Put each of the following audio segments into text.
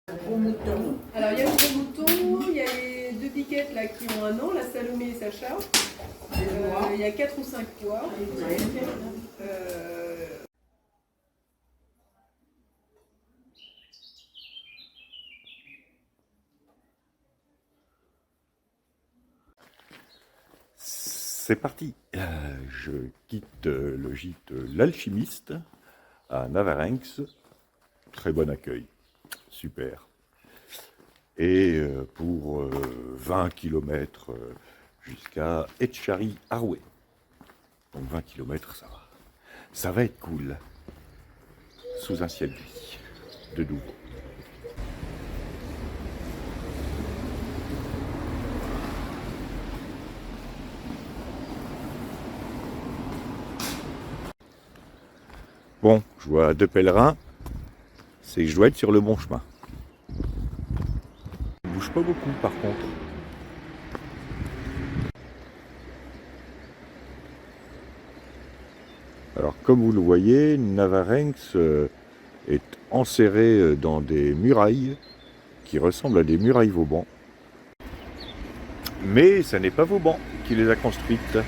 Gros mouton. Alors il y a le gros mouton, il y a les deux piquettes là qui ont un an, la Salomé et Sacha. Il y a 4 ou 5 pois. C'est parti. Je quitte le gîte L'Alchimiste à Navarinx. Très bon accueil. Super. Et pour 20 km jusqu'à Etchari-Arouet. Donc 20 km, ça va. Ça va être cool. Sous un ciel gris. De Douvres. Bon, je vois deux pèlerins. C'est que je dois être sur le bon chemin. Je bouge pas beaucoup par contre. Alors comme vous le voyez, Navarinx est enserré dans des murailles qui ressemblent à des murailles Vauban. Mais ce n'est pas Vauban qui les a construites.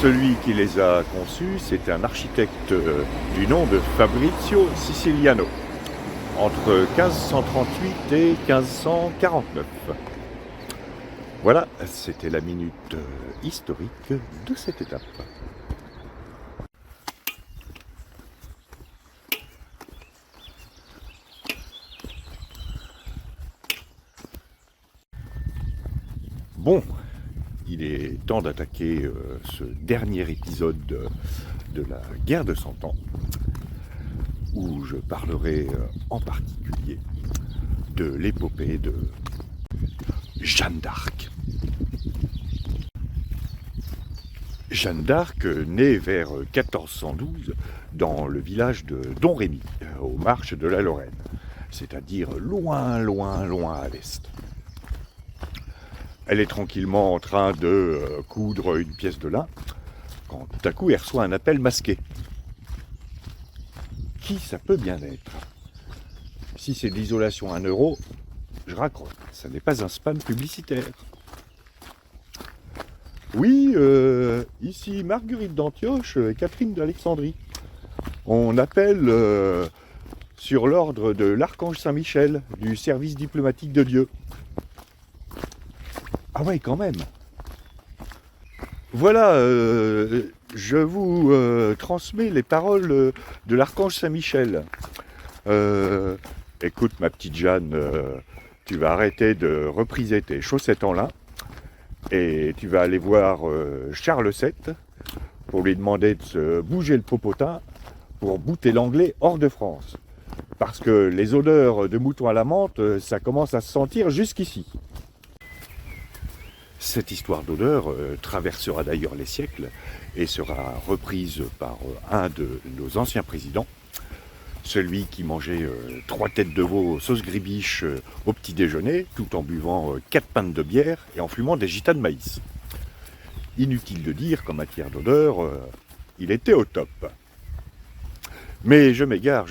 Celui qui les a conçues, c'est un architecte du nom de Fabrizio Siciliano, entre 1538 et 1549. Voilà, c'était la minute historique de cette étape. Bon, il est temps d'attaquer ce dernier épisode de la guerre de 100 ans, où je parlerai en particulier de l'épopée de Jeanne d'Arc. Jeanne d'Arc naît vers 1412 dans le village de Domrémy, aux marches de la Lorraine, c'est-à-dire loin, loin, loin à l'est. Elle est tranquillement en train de coudre une pièce de lin, quand tout à coup elle reçoit un appel masqué. Qui ça peut bien être? Si c'est de l'isolation à 1 euro, je raccroche. Ça n'est pas un spam publicitaire. Oui, ici Marguerite d'Antioche et Catherine d'Alexandrie. On appelle sur l'ordre de l'Archange Saint-Michel, du service diplomatique de Dieu. Ah ouais, quand même. Voilà, je vous transmets les paroles de l'Archange Saint-Michel. Écoute, ma petite Jeanne, tu vas arrêter de repriser tes chaussettes en lin et tu vas aller voir Charles VII pour lui demander de se bouger le popotin pour bouter l'anglais hors de France. Parce que les odeurs de mouton à la menthe, ça commence à se sentir jusqu'ici. Cette histoire d'odeur traversera d'ailleurs les siècles et sera reprise par un de nos anciens présidents, celui qui mangeait 3 têtes de veau sauce gribiche au petit déjeuner, tout en buvant 4 pintes de bière et en fumant des gitas de maïs. Inutile de dire qu'en matière d'odeur, il était au top. Mais je m'égare.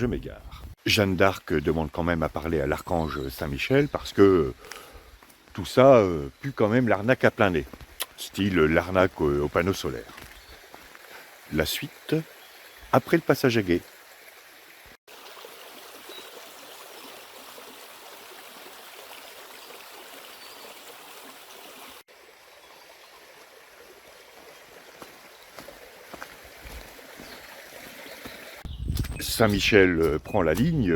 Jeanne d'Arc demande quand même à parler à l'archange Saint-Michel parce que tout ça pue quand même l'arnaque à plein nez, style l'arnaque au panneau solaire. La suite, après le passage à gué. Saint-Michel prend la ligne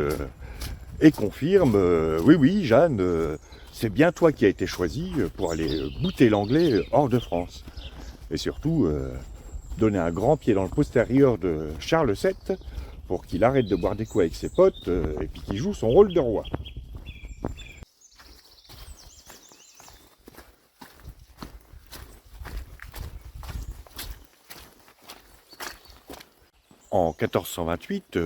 et confirme oui, Jeanne, c'est bien toi qui as été choisie pour aller bouter l'anglais hors de France. Et surtout, donner un grand pied dans le postérieur de Charles VII pour qu'il arrête de boire des coups avec ses potes et puis qu'il joue son rôle de roi. En 1428,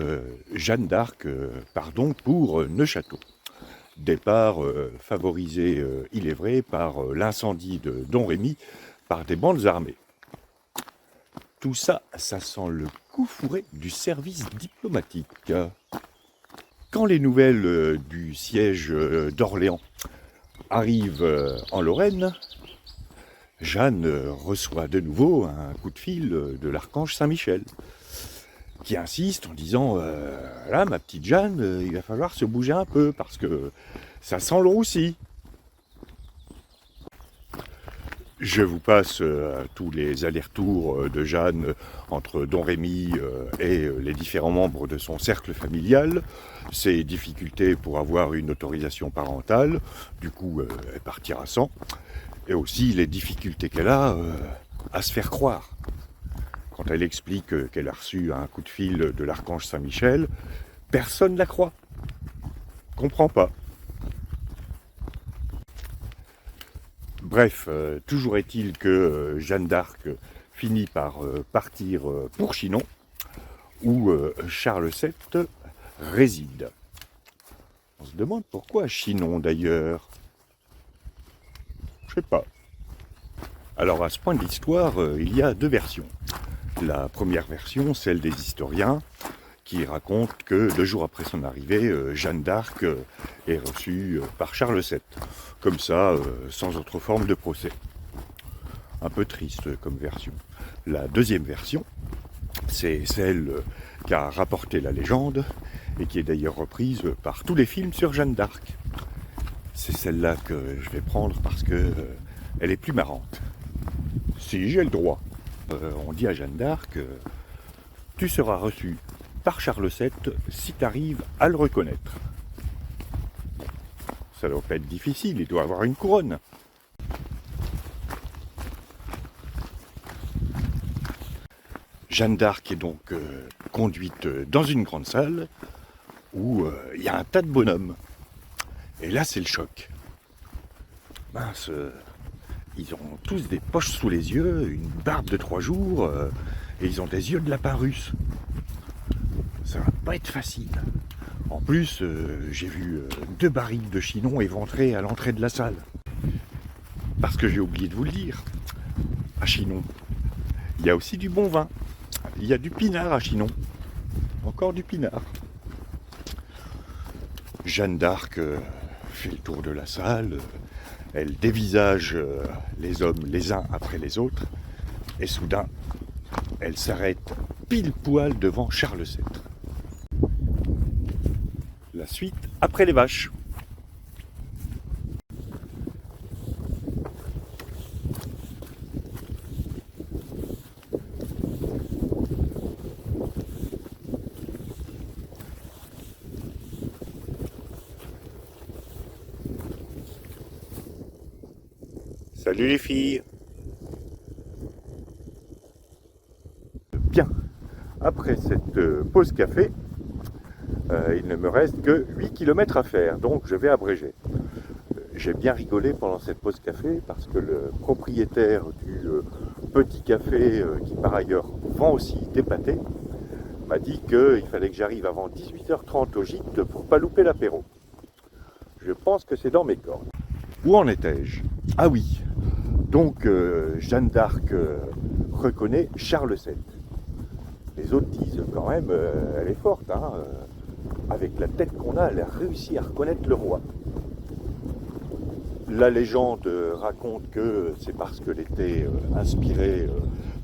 Jeanne d'Arc part donc pour Neufchâteau. Départ favorisé, il est vrai, par l'incendie de Domrémy par des bandes armées. Tout ça, ça sent le coup fourré du service diplomatique. Quand les nouvelles du siège d'Orléans arrivent en Lorraine, Jeanne reçoit de nouveau un coup de fil de l'archange Saint-Michel, qui insiste en disant là, ma petite Jeanne, il va falloir se bouger un peu parce que ça sent le roussi. Je vous passe tous les allers-retours de Jeanne entre Don Rémy et les différents membres de son cercle familial, ses difficultés pour avoir une autorisation parentale, du coup elle partira sans, et aussi les difficultés qu'elle a à se faire croire. Quand elle explique qu'elle a reçu un coup de fil de l'archange Saint-Michel, personne ne la croit. Comprend pas. Bref, toujours est-il que Jeanne d'Arc finit par partir pour Chinon, où Charles VII réside. On se demande pourquoi Chinon d'ailleurs. Je sais pas. Alors à ce point de l'histoire, il y a deux versions. La première version, celle des historiens, qui raconte que 2 jours après son arrivée, Jeanne d'Arc est reçue par Charles VII, comme ça, sans autre forme de procès. Un peu triste comme version. La deuxième version, c'est celle qu'a rapporté la légende, et qui est d'ailleurs reprise par tous les films sur Jeanne d'Arc. C'est celle-là que je vais prendre parce que elle est plus marrante. Si j'ai le droit, on dit à Jeanne d'Arc, tu seras reçue par Charles VII si tu arrives à le reconnaître. Ça doit pas être difficile, il doit avoir une couronne. Jeanne d'Arc est donc conduite dans une grande salle où il y a un tas de bonhommes. Et là c'est le choc. Mince, ils ont tous des poches sous les yeux, une barbe de 3 jours, et ils ont des yeux de lapin russe. Ça va pas être facile. En plus, j'ai vu 2 barriques de Chinon éventrées à l'entrée de la salle. Parce que j'ai oublié de vous le dire, à Chinon, il y a aussi du bon vin. Il y a du pinard à Chinon. Encore du pinard. Jeanne d'Arc fait le tour de la salle. Elle dévisage les hommes les uns après les autres. Et soudain, elle s'arrête pile poil devant Charles VII. La suite après les vaches. Salut les filles. Bien, après cette pause café, il ne me reste que 8 km à faire, donc je vais abréger. J'ai bien rigolé pendant cette pause café parce que le propriétaire du petit café, qui par ailleurs vend aussi des pâtés, m'a dit qu'il fallait que j'arrive avant 18h30 au gîte pour pas louper l'apéro. Je pense que c'est dans mes cordes. Où en étais-je? Ah oui, donc Jeanne d'Arc reconnaît Charles VII. Les autres disent quand même, elle est forte, hein, avec la tête qu'on a, elle a réussi à reconnaître le roi. La légende raconte que c'est parce qu'elle était inspirée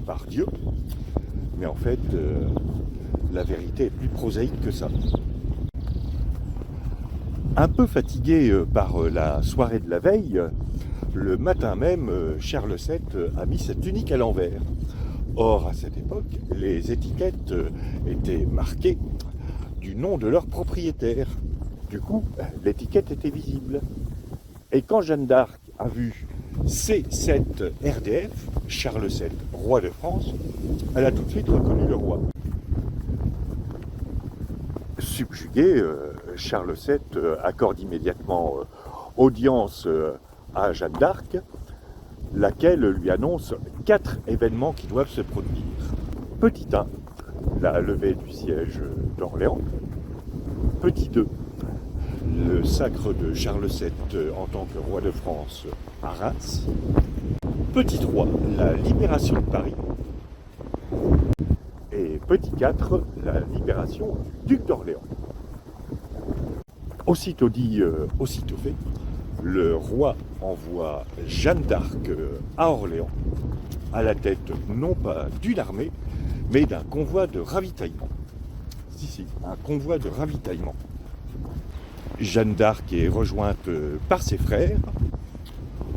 par Dieu, mais en fait, la vérité est plus prosaïque que ça. Un peu fatigué par la soirée de la veille, le matin même, Charles VII a mis sa tunique à l'envers. Or, à cette époque, les étiquettes étaient marquées du nom de leur propriétaire. Du coup, l'étiquette était visible. Et quand Jeanne d'Arc a vu C7 RDF, Charles VII, roi de France, elle a tout de suite reconnu le roi. Subjugué, Charles VII accorde immédiatement audience à Jeanne d'Arc, laquelle lui annonce 4 événements qui doivent se produire. Petit 1, la levée du siège d'Orléans. Petit 2, le sacre de Charles VII en tant que roi de France à Reims. Petit 3, la libération de Paris. Et petit 4, la libération du duc d'Orléans. Aussitôt dit, aussitôt fait, le roi envoie Jeanne d'Arc à Orléans, à la tête non pas d'une armée, mais d'un convoi de ravitaillement. Si, un convoi de ravitaillement. Jeanne d'Arc est rejointe par ses frères.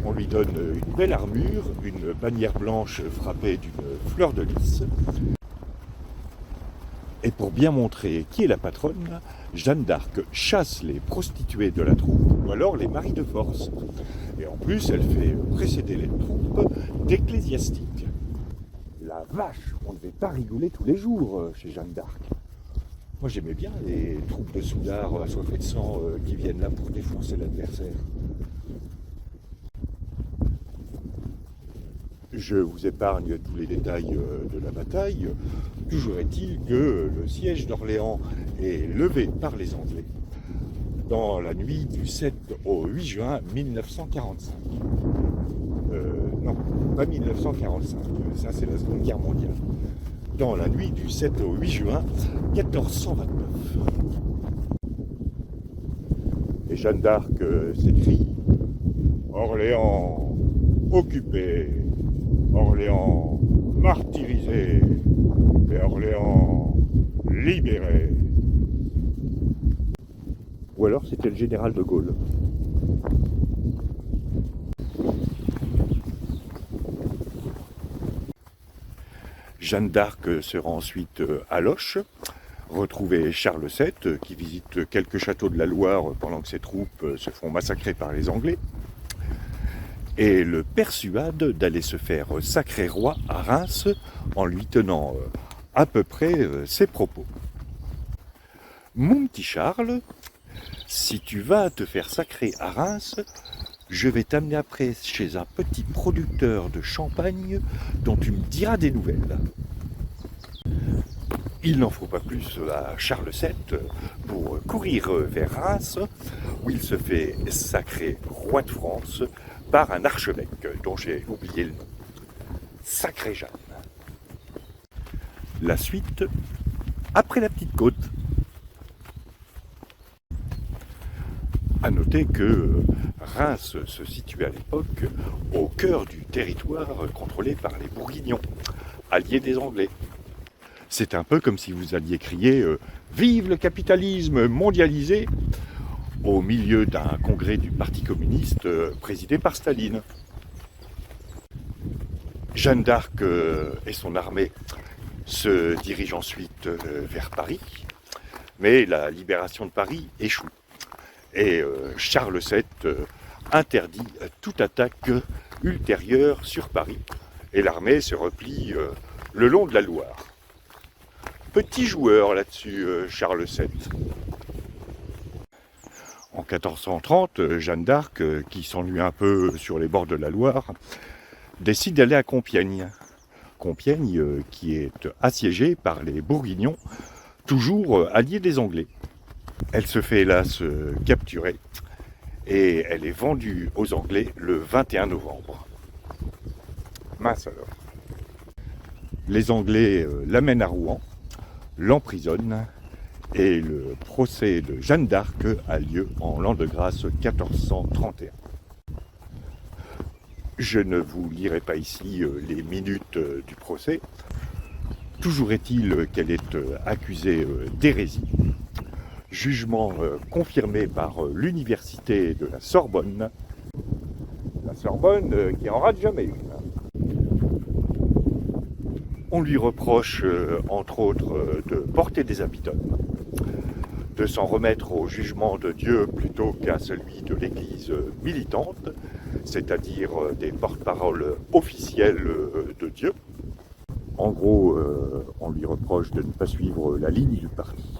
On lui donne une belle armure, une bannière blanche frappée d'une fleur de lys. Et pour bien montrer qui est la patronne, Jeanne d'Arc chasse les prostituées de la troupe ou alors les maris de force. Et en plus, elle fait précéder les troupes d'ecclésiastiques. La vache, on ne devait pas rigoler tous les jours chez Jeanne d'Arc. Moi j'aimais bien les troupes de soudards assoiffés de sang qui viennent là pour défoncer l'adversaire. Je vous épargne tous les détails de la bataille. Toujours est-il que le siège d'Orléans est levé par les Anglais dans la nuit du 7 au 8 juin 1945. Non, pas 1945, ça c'est la Seconde Guerre mondiale. Dans la nuit du 7 au 8 juin 1429. Et Jeanne d'Arc s'écrie « Orléans occupé, Orléans martyrisé, et Orléans libéré ». Ou alors c'était le général de Gaulle. Jeanne d'Arc se rend ensuite à Loches, retrouver Charles VII, qui visite quelques châteaux de la Loire pendant que ses troupes se font massacrer par les Anglais, et le persuade d'aller se faire sacrer roi à Reims en lui tenant à peu près ses propos. Mon petit Charles, si tu vas te faire sacrer à Reims, je vais t'amener après chez un petit producteur de champagne dont tu me diras des nouvelles. Il n'en faut pas plus à Charles VII pour courir vers Reims, où il se fait sacrer roi de France par un archevêque dont j'ai oublié le nom. Sacré Jeanne. La suite, après la petite côte. À noter que Reims se situe à l'époque au cœur du territoire contrôlé par les Bourguignons, alliés des Anglais. C'est un peu comme si vous alliez crier « Vive le capitalisme mondialisé !» au milieu d'un congrès du Parti communiste présidé par Staline. Jeanne d'Arc et son armée se dirigent ensuite vers Paris, mais la libération de Paris échoue. Et Charles VII interdit toute attaque ultérieure sur Paris. Et l'armée se replie le long de la Loire. Petit joueur là-dessus, Charles VII. En 1430, Jeanne d'Arc, qui s'ennuie un peu sur les bords de la Loire, décide d'aller à Compiègne. Compiègne qui est assiégée par les Bourguignons, toujours alliés des Anglais. Elle se fait hélas capturer et elle est vendue aux Anglais le 21 novembre. Mince alors. Les Anglais l'amènent à Rouen, l'emprisonnent et le procès de Jeanne d'Arc a lieu en l'an de grâce 1431. Je ne vous lirai pas ici les minutes du procès. Toujours est-il qu'elle est accusée d'hérésie. Jugement confirmé par l'université de la Sorbonne. La Sorbonne qui en rate jamais une. On lui reproche entre autres de porter des habits d'homme, de s'en remettre au jugement de Dieu plutôt qu'à celui de l'Église militante, c'est-à-dire des porte-paroles officiels de Dieu. En gros, on lui reproche de ne pas suivre la ligne du parti.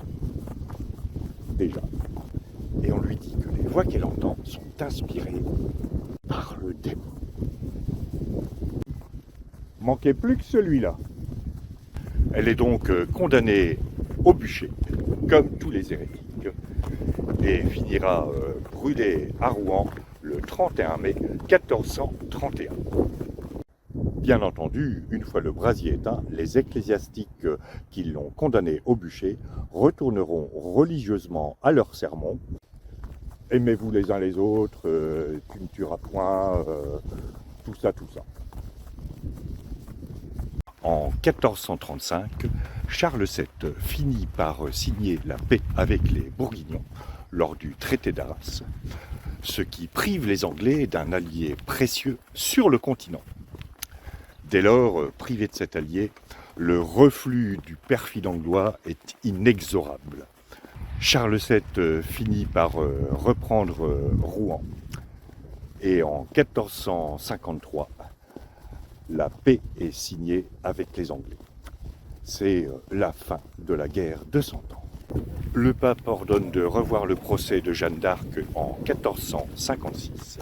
Déjà. Et on lui dit que les voix qu'elle entend sont inspirées par le démon. Manquait plus que celui-là. Elle est donc condamnée au bûcher, comme tous les hérétiques, et finira brûlée à Rouen le 31 mai 1431. Bien entendu, une fois le brasier éteint, les ecclésiastiques qui l'ont condamnée au bûcher retourneront religieusement à leur sermon aimez-vous les uns les autres, tu ne tueras point, tout ça, tout ça. En 1435, Charles VII finit par signer la paix avec les Bourguignons lors du traité d'Arras, ce qui prive les Anglais d'un allié précieux sur le continent. Dès lors, privé de cet allié, le reflux du perfide anglois est inexorable. Charles VII finit par reprendre Rouen et en 1453, la paix est signée avec les Anglais. C'est la fin de la guerre de 100 ans. Le pape ordonne de revoir le procès de Jeanne d'Arc en 1456.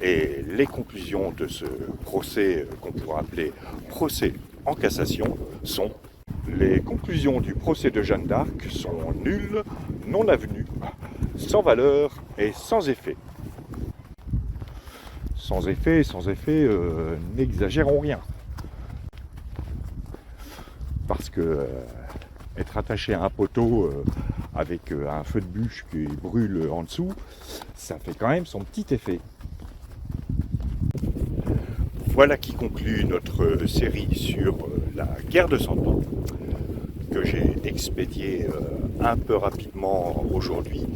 Et les conclusions de ce procès, qu'on pourra appeler procès en cassation, sont: les conclusions du procès de Jeanne d'Arc sont nulles, non avenues, sans valeur et sans effet. Sans effet, n'exagérons rien. Parce que être attaché à un poteau avec un feu de bûche qui brûle en dessous, ça fait quand même son petit effet. Voilà qui conclut notre série sur la guerre de 100 ans, que j'ai expédiée un peu rapidement aujourd'hui,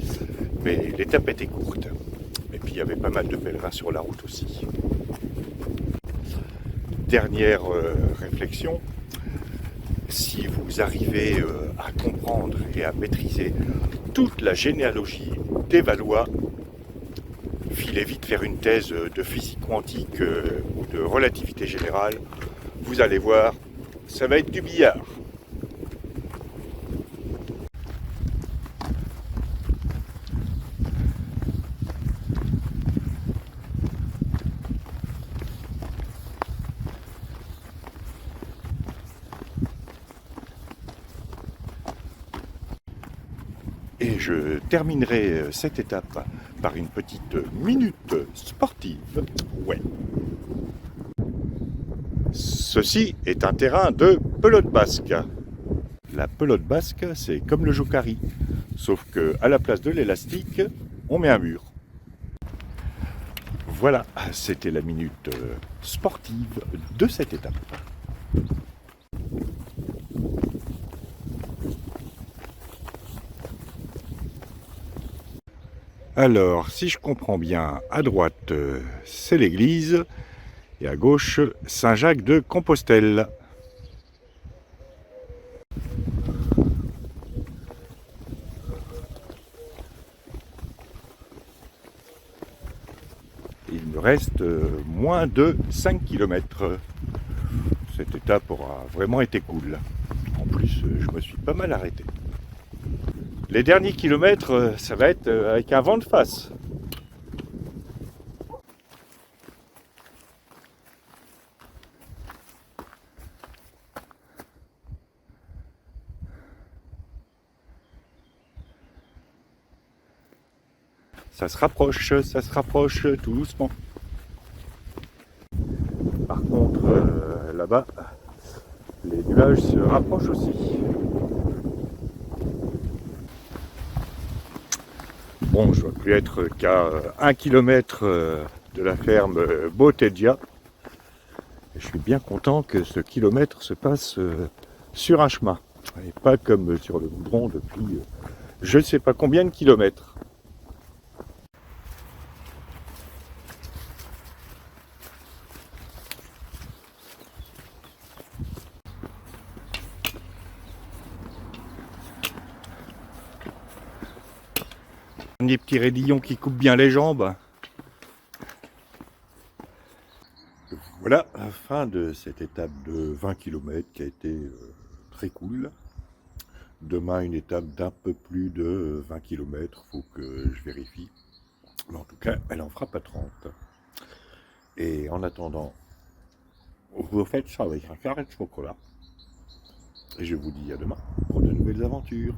mais l'étape était courte. Et puis il y avait pas mal de pèlerins sur la route aussi. Dernière réflexion, si vous arrivez à comprendre et à maîtriser toute la généalogie des Valois, filez vite faire une thèse de physique quantique ou de relativité générale, vous allez voir, ça va être du billard. Et je terminerai cette étape par une petite minute sportive. Ouais. Ceci est un terrain de pelote basque. La pelote basque, c'est comme le jokari, sauf que à la place de l'élastique, on met un mur. Voilà, c'était la minute sportive de cette étape. Alors, si je comprends bien, à droite, c'est l'église, et à gauche, Saint-Jacques de Compostelle. Il me reste moins de 5 km. Cette étape aura vraiment été cool. En plus, je me suis pas mal arrêté. Les derniers kilomètres, ça va être avec un vent de face. Ça se rapproche tout doucement. Par contre, là-bas, les nuages se rapprochent aussi. Bon, je ne dois plus être qu'à 1 km de la ferme Botegia. Je suis bien content que ce kilomètre se passe sur un chemin, et pas comme sur le goudron depuis je ne sais pas combien de kilomètres. Des petits raidillons qui coupent bien les jambes. Voilà la fin de cette étape de 20 km qui a été très cool. Demain, une étape d'un peu plus de 20 km, faut que je vérifie. Mais en tout cas, elle en fera pas 30. Et en attendant, vous faites ça avec un carré de chocolat. Et je vous dis à demain pour de nouvelles aventures.